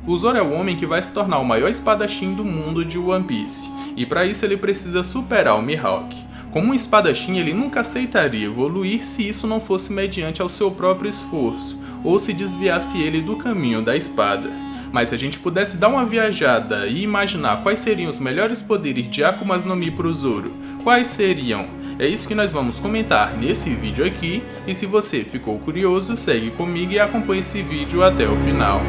O Zoro é o homem que vai se tornar o maior espadachim do mundo de One Piece, e para isso ele precisa superar o Mihawk. Como um espadachim, ele nunca aceitaria evoluir se isso não fosse mediante ao seu próprio esforço, ou se desviasse ele do caminho da espada. Mas se a gente pudesse dar uma viajada e imaginar quais seriam os melhores poderes de Akumas no Mi pro Zoro, quais seriam? É isso que nós vamos comentar nesse vídeo aqui, e se você ficou curioso, segue comigo e acompanhe esse vídeo até o final.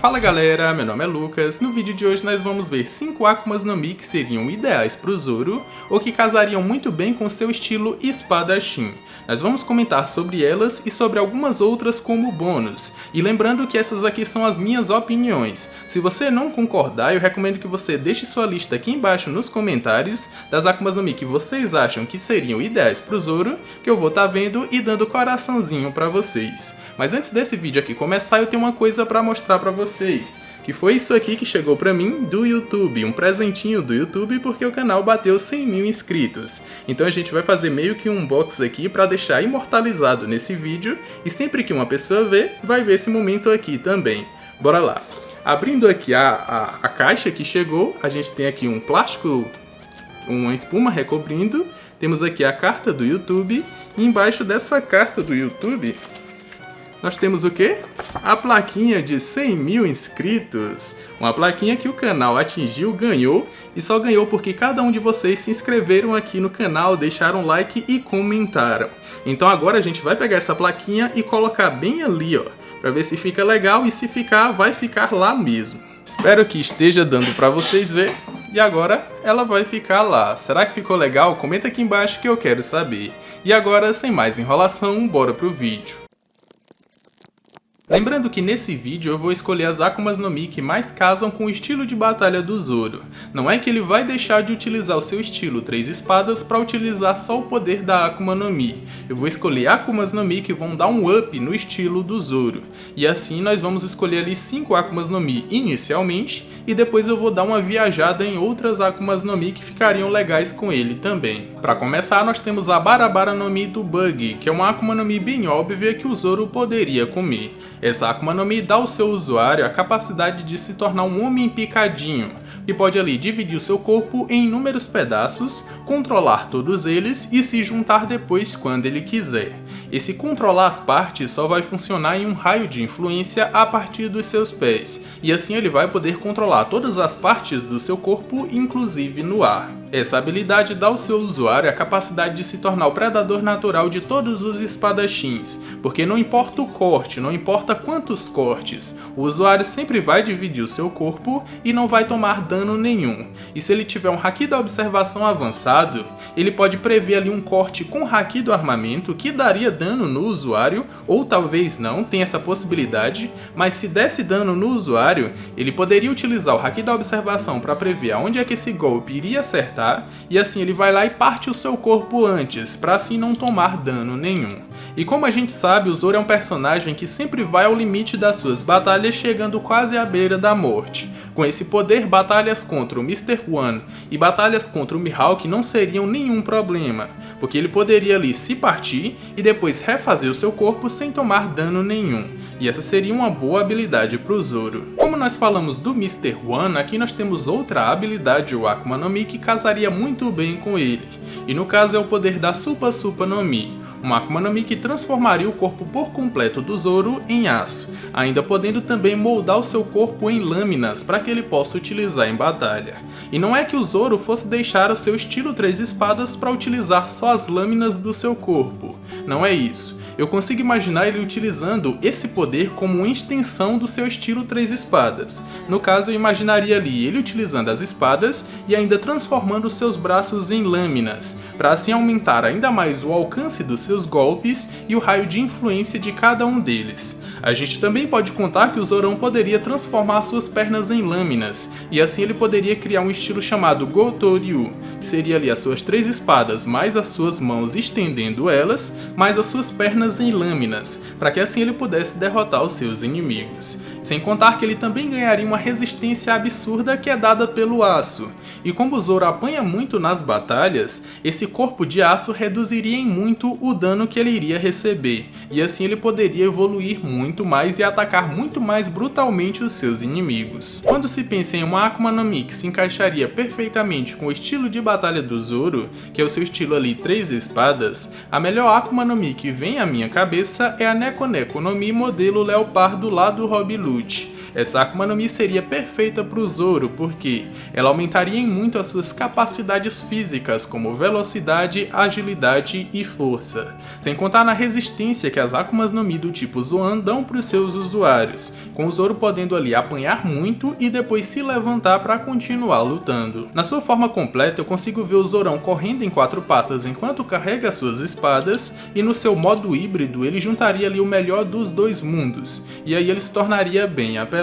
Fala galera, meu nome é Lucas. No vídeo de hoje nós vamos ver 5 Akumas no Mi que seriam ideais para o Zoro ou que casariam muito bem com seu estilo espadachim. Nós vamos comentar sobre elas e sobre algumas outras como bônus. E lembrando que essas aqui são as minhas opiniões. Se você não concordar, eu recomendo que você deixe sua lista aqui embaixo nos comentários das Akumas no Mi que vocês acham que seriam ideais para o Zoro, que eu vou estar vendo e dando coraçãozinho para vocês. Mas antes desse vídeo aqui começar, eu tenho uma coisa para mostrar para vocês, que foi isso aqui que chegou pra mim do YouTube, um presentinho do YouTube porque o canal bateu 100 mil inscritos. Então a gente vai fazer meio que um unboxing aqui pra deixar imortalizado nesse vídeo e sempre que uma pessoa ver, vai ver esse momento aqui também. Bora lá! Abrindo aqui a caixa que chegou, a gente tem aqui um plástico, uma espuma recobrindo, temos aqui a carta do YouTube e embaixo dessa carta do YouTube nós temos o quê? A plaquinha de 100 mil inscritos. Uma plaquinha que o canal atingiu, ganhou, e só ganhou porque cada um de vocês se inscreveram aqui no canal, deixaram like e comentaram. Então agora a gente vai pegar essa plaquinha e colocar bem ali, ó, pra ver se fica legal, e se ficar, vai ficar lá mesmo. Espero que esteja dando pra vocês ver. E agora ela vai ficar lá. Será que ficou legal? Comenta aqui embaixo que eu quero saber. E agora, sem mais enrolação, bora pro vídeo. Lembrando que nesse vídeo eu vou escolher as Akumas no Mi que mais casam com o estilo de batalha do Zoro. Não é que ele vai deixar de utilizar o seu estilo 3 espadas para utilizar só o poder da Akuma no Mi. Eu vou escolher Akumas no Mi que vão dar um up no estilo do Zoro. E assim nós vamos escolher ali 5 Akumas no Mi inicialmente, e depois eu vou dar uma viajada em outras Akumas no Mi que ficariam legais com ele também. Para começar, nós temos a Barabara no Mi do Bug, que é uma Akuma no Mi bem óbvia que o Zoro poderia comer. Essa Akuma no Mi dá ao seu usuário a capacidade de se tornar um homem picadinho, que pode ali dividir o seu corpo em inúmeros pedaços, controlar todos eles e se juntar depois quando ele quiser. Esse controlar as partes só vai funcionar em um raio de influência a partir dos seus pés, e assim ele vai poder controlar todas as partes do seu corpo, inclusive no ar. Essa habilidade dá ao seu usuário a capacidade de se tornar o predador natural de todos os espadachins, porque não importa o corte, não importa quantos cortes, o usuário sempre vai dividir o seu corpo e não vai tomar dano nenhum. E se ele tiver um haki da observação avançado, ele pode prever ali um corte com haki do armamento que daria dano no usuário, ou talvez não, tem essa possibilidade, mas se desse dano no usuário, ele poderia utilizar o haki da observação para prever aonde é que esse golpe iria acertar, e assim ele vai lá e parte o seu corpo antes, para assim não tomar dano nenhum. E como a gente sabe, o Zoro é um personagem que sempre vai ao limite das suas batalhas, chegando quase à beira da morte. Com esse poder, batalhas contra o Mr. One e batalhas contra o Mihawk não seriam nenhum problema, porque ele poderia ali se partir e depois refazer o seu corpo sem tomar dano nenhum. E essa seria uma boa habilidade para o Zoro. Como nós falamos do Mr. One, aqui nós temos outra habilidade, o Akuma no Mi, que casaria muito bem com ele. E no caso é o poder da Supa Supa no Mi, uma Akuma no Mi que transformaria o corpo por completo do Zoro em aço, ainda podendo também moldar o seu corpo em lâminas para que ele possa utilizar em batalha. E não é que o Zoro fosse deixar o seu estilo 3 espadas para utilizar só as lâminas do seu corpo, não é isso. Eu consigo imaginar ele utilizando esse poder como uma extensão do seu estilo 3 espadas. No caso, eu imaginaria ali ele utilizando as espadas e ainda transformando seus braços em lâminas, para assim aumentar ainda mais o alcance dos seus golpes e o raio de influência de cada um deles. A gente também pode contar que o Zorão poderia transformar suas pernas em lâminas, e assim ele poderia criar um estilo chamado Gotoryu, que seria ali as suas 3 espadas mais as suas mãos estendendo elas, mais as suas pernas em lâminas, para que assim ele pudesse derrotar os seus inimigos. Sem contar que ele também ganharia uma resistência absurda que é dada pelo aço. E como o Zoro apanha muito nas batalhas, esse corpo de aço reduziria em muito o dano que ele iria receber, e assim ele poderia evoluir muito mais e atacar muito mais brutalmente os seus inimigos. Quando se pensa em uma Akuma no Mi que se encaixaria perfeitamente com o estilo de batalha do Zoro, que é o seu estilo ali 3 espadas, a melhor Akuma no Mi que vem à minha cabeça é a Neko Neko no Mi modelo Leopardo lá do Rob Lute. Essa Akuma no Mi seria perfeita para o Zoro porque ela aumentaria em muito as suas capacidades físicas como velocidade, agilidade e força, sem contar na resistência que as Akumas no Mi do tipo Zoan dão para os seus usuários, com o Zoro podendo ali apanhar muito e depois se levantar para continuar lutando. Na sua forma completa eu consigo ver o Zorão correndo em 4 patas enquanto carrega suas espadas, e no seu modo híbrido ele juntaria ali o melhor dos dois mundos, e aí ele se tornaria bem apelão.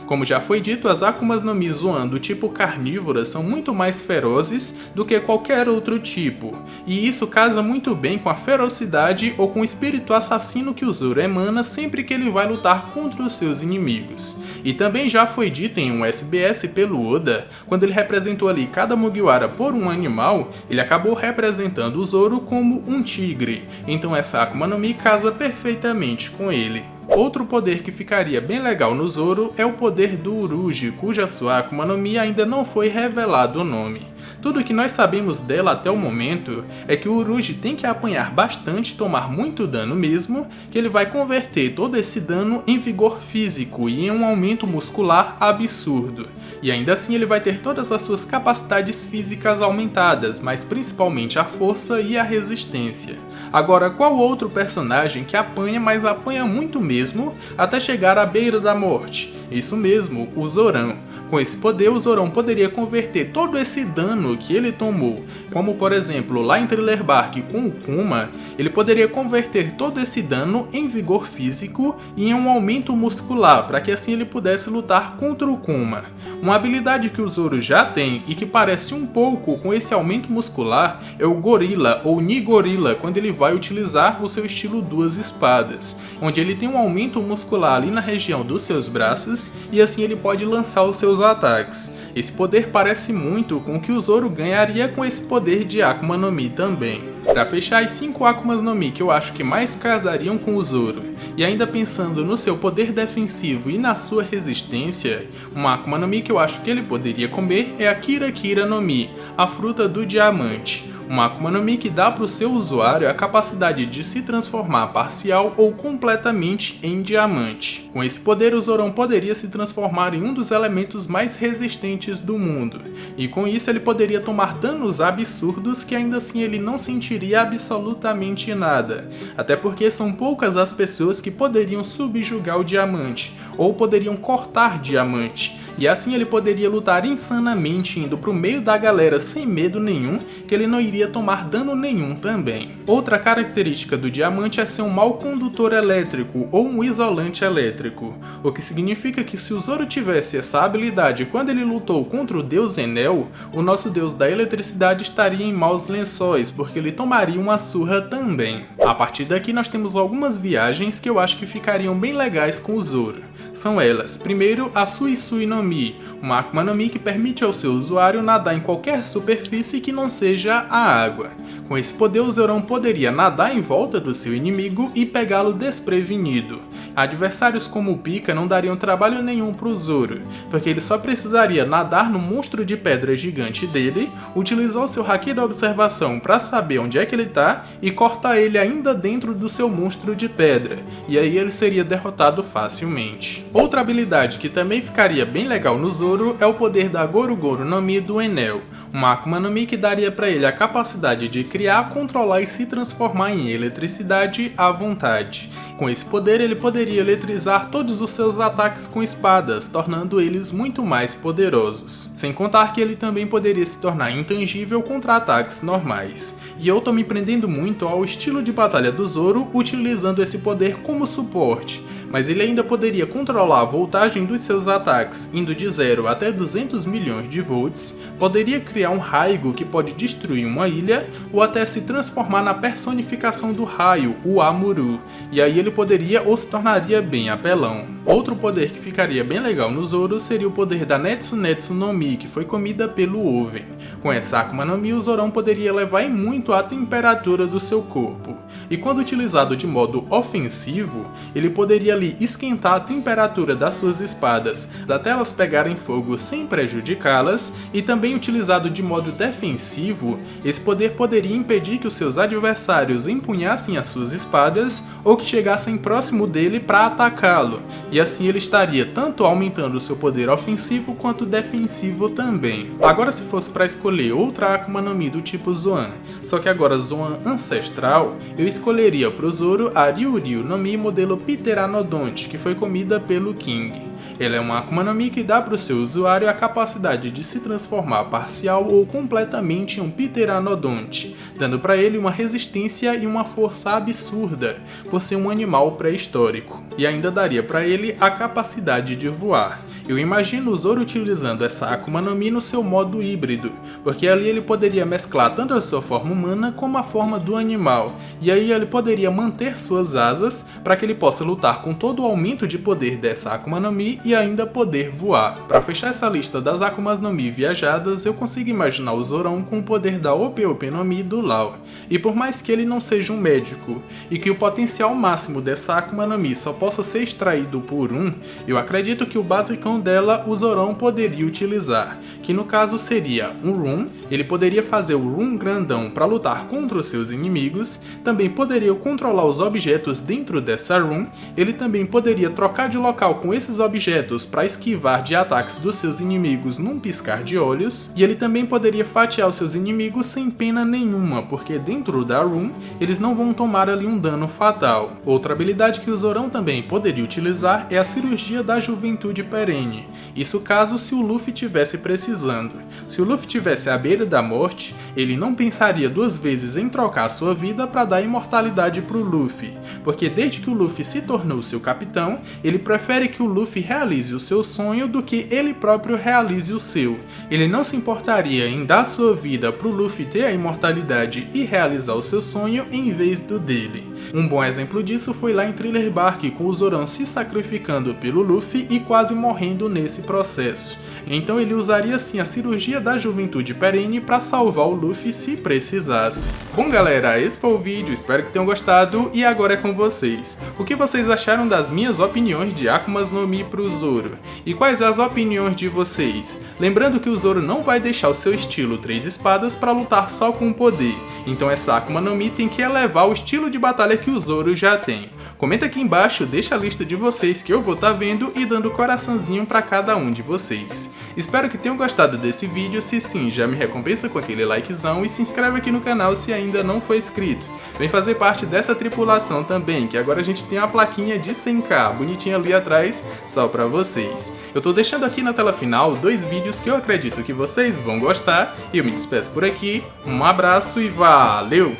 Como já foi dito, as Akumas no Mi Zoan do tipo carnívora são muito mais ferozes do que qualquer outro tipo, e isso casa muito bem com a ferocidade ou com o espírito assassino que o Zoro emana sempre que ele vai lutar contra os seus inimigos. E também já foi dito em um SBS pelo Oda, quando ele representou ali cada Mugiwara por um animal, ele acabou representando o Zoro como um tigre, então essa Akuma no Mi casa perfeitamente com ele. Outro poder que ficaria bem legal no Zoro é o poder do Uruji, cuja sua Akuma no Mi ainda não foi revelado o nome. Tudo que nós sabemos dela até o momento é que o Uruji tem que apanhar bastante, tomar muito dano mesmo, que ele vai converter todo esse dano em vigor físico e em um aumento muscular absurdo. E ainda assim ele vai ter todas as suas capacidades físicas aumentadas, mas principalmente a força e a resistência. Agora, qual outro personagem que apanha, mas apanha muito mesmo, até chegar à beira da morte? Isso mesmo, o Zorão. Com esse poder, o Zorão poderia converter todo esse dano que ele tomou, como por exemplo lá em Thriller Bark com o Kuma, ele poderia converter todo esse dano em vigor físico e em um aumento muscular, para que assim ele pudesse lutar contra o Kuma. Uma habilidade que o Zoro já tem e que parece um pouco com esse aumento muscular é o Gorilla ou Nigorilla, quando ele vai utilizar o seu estilo 2 espadas, onde ele tem um aumento muscular ali na região dos seus braços e assim ele pode lançar os seus ataques. Esse poder parece muito com o que o Zoro ganharia com esse poder de Akuma no Mi também. Para fechar, as 5 Akumas no Mi que eu acho que mais casariam com o Zoro, e ainda pensando no seu poder defensivo e na sua resistência, uma Akuma no Mi que eu acho que ele poderia comer é a Kira Kira no Mi, a fruta do diamante. Uma Akuma no Mi que dá para o seu usuário a capacidade de se transformar parcial ou completamente em diamante. Com esse poder, o Zorão poderia se transformar em um dos elementos mais resistentes do mundo, e com isso ele poderia tomar danos absurdos que ainda assim ele não sentiria absolutamente nada, até porque são poucas as pessoas que poderiam subjugar o diamante, ou poderiam cortar diamante, e assim ele poderia lutar insanamente indo pro meio da galera sem medo nenhum, que ele não iria tomar dano nenhum também. Outra característica do diamante é ser um mau condutor elétrico ou um isolante elétrico, o que significa que se o Zoro tivesse essa habilidade quando ele lutou contra o deus Enel, o nosso deus da eletricidade estaria em maus lençóis, porque ele tomaria uma surra também. A partir daqui nós temos algumas viagens que eu acho que ficariam bem legais com o Zoro. São elas, primeiro a Suisui no Mi, uma Akuma no Mi que permite ao seu usuário nadar em qualquer superfície que não seja a água. Com esse poder o Zorão poderia nadar em volta do seu inimigo e pegá-lo desprevenido. Adversários como o Pika não dariam trabalho nenhum para o Zoro, porque ele só precisaria nadar no monstro de pedra gigante dele, utilizar o seu haki da observação para saber onde é que ele está e cortar ele ainda dentro do seu monstro de pedra, e aí ele seria derrotado facilmente. Outra habilidade que também ficaria bem legal no Zoro é o poder da Goru Goru no Mi do Enel, uma Akuma no Mi que daria para ele a capacidade de criar, controlar e se transformar em eletricidade à vontade. Com esse poder ele poderia eletrizar todos os seus ataques com espadas, tornando eles muito mais poderosos. Sem contar que ele também poderia se tornar intangível contra ataques normais. E eu tô me prendendo muito ao estilo de batalha do Zoro utilizando esse poder como suporte, mas ele ainda poderia controlar a voltagem dos seus ataques, indo de 0 até 200 milhões de volts, poderia criar um Raigo que pode destruir uma ilha, ou até se transformar na personificação do raio, o Amuro, e aí ele poderia ou se tornaria bem apelão. Outro poder que ficaria bem legal no Zoro seria o poder da Netsu no Mi, que foi comida pelo Oven. Com essa Akuma no Mi, o Zorão poderia elevar em muito a temperatura do seu corpo, e quando utilizado de modo ofensivo, ele poderia ali esquentar a temperatura das suas espadas até elas pegarem fogo sem prejudicá-las, e também utilizado de modo defensivo, esse poder poderia impedir que os seus adversários empunhassem as suas espadas ou que chegassem próximo dele para atacá-lo, e assim ele estaria tanto aumentando o seu poder ofensivo quanto defensivo também. Agora, se fosse para escolher outra Akuma no Mi do tipo Zoan, só que agora Zoan ancestral, eu escolheria pro Zoro a Ryuryu no Mi modelo Pteranodonte, que foi comida pelo King. Ela é uma Akuma no Mi que dá para o seu usuário a capacidade de se transformar parcial ou completamente em um Pteranodonte, dando para ele uma resistência e uma força absurda, por ser um animal pré-histórico. E ainda daria para ele a capacidade de voar. Eu imagino o Zoro utilizando essa Akuma no Mi no seu modo híbrido, porque ali ele poderia mesclar tanto a sua forma humana como a forma do animal, e aí ele poderia manter suas asas para que ele possa lutar com todo o aumento de poder dessa Akuma no Mi e ainda poder voar. Para fechar essa lista das Akumas no Mi viajadas, eu consigo imaginar o Zorão com o poder da Ope Ope no Mi do Law. E por mais que ele não seja um médico, e que o potencial máximo dessa Akuma no Mi só possa ser extraído por um, eu acredito que o basicão dela o Zorão poderia utilizar, que no caso seria um Run. Ele poderia fazer o Run grandão para lutar contra os seus inimigos, também poderia controlar os objetos dentro dessa Run, ele também poderia trocar de local com esses objetos para esquivar de ataques dos seus inimigos num piscar de olhos, e ele também poderia fatiar os seus inimigos sem pena nenhuma, porque dentro da Run eles não vão tomar ali um dano fatal. Outra habilidade que o Zorão também poderia utilizar é a Cirurgia da Juventude Perene, isso caso se o Luffy tivesse precisando. Se o Luffy tivesse à beira da morte, ele não pensaria duas vezes em trocar sua vida para dar imortalidade pro Luffy, porque desde que o Luffy se tornou seu capitão, ele prefere que o Luffy realize o seu sonho do que ele próprio realize o seu. Ele não se importaria em dar sua vida pro Luffy ter a imortalidade e realizar o seu sonho em vez do dele. Um bom exemplo disso foi lá em Thriller Bark, com o Zorão se sacrificando pelo Luffy e quase morrendo nesse processo. Então ele usaria sim a Cirurgia da Juventude Perene para salvar o Luffy se precisasse. Bom galera, esse foi o vídeo, espero que tenham gostado e agora é com vocês. O que vocês acharam das minhas opiniões de Akumas no Mi pro Zoro? E quais as opiniões de vocês? Lembrando que o Zoro não vai deixar o seu estilo 3 espadas para lutar só com o poder, então essa Akuma no Mi tem que elevar o estilo de batalha que o Zoro já tem. Comenta aqui embaixo, deixa a lista de vocês que eu vou estar vendo e dando coraçãozinho para cada um de vocês. Espero que tenham gostado desse vídeo, se sim, já me recompensa com aquele likezão e se inscreve aqui no canal se ainda não for inscrito. Vem fazer parte dessa tripulação também, que agora a gente tem uma plaquinha de 100k, bonitinha ali atrás, só pra vocês. Eu tô deixando aqui na tela final 2 vídeos que eu acredito que vocês vão gostar, e eu me despeço por aqui, um abraço e valeu!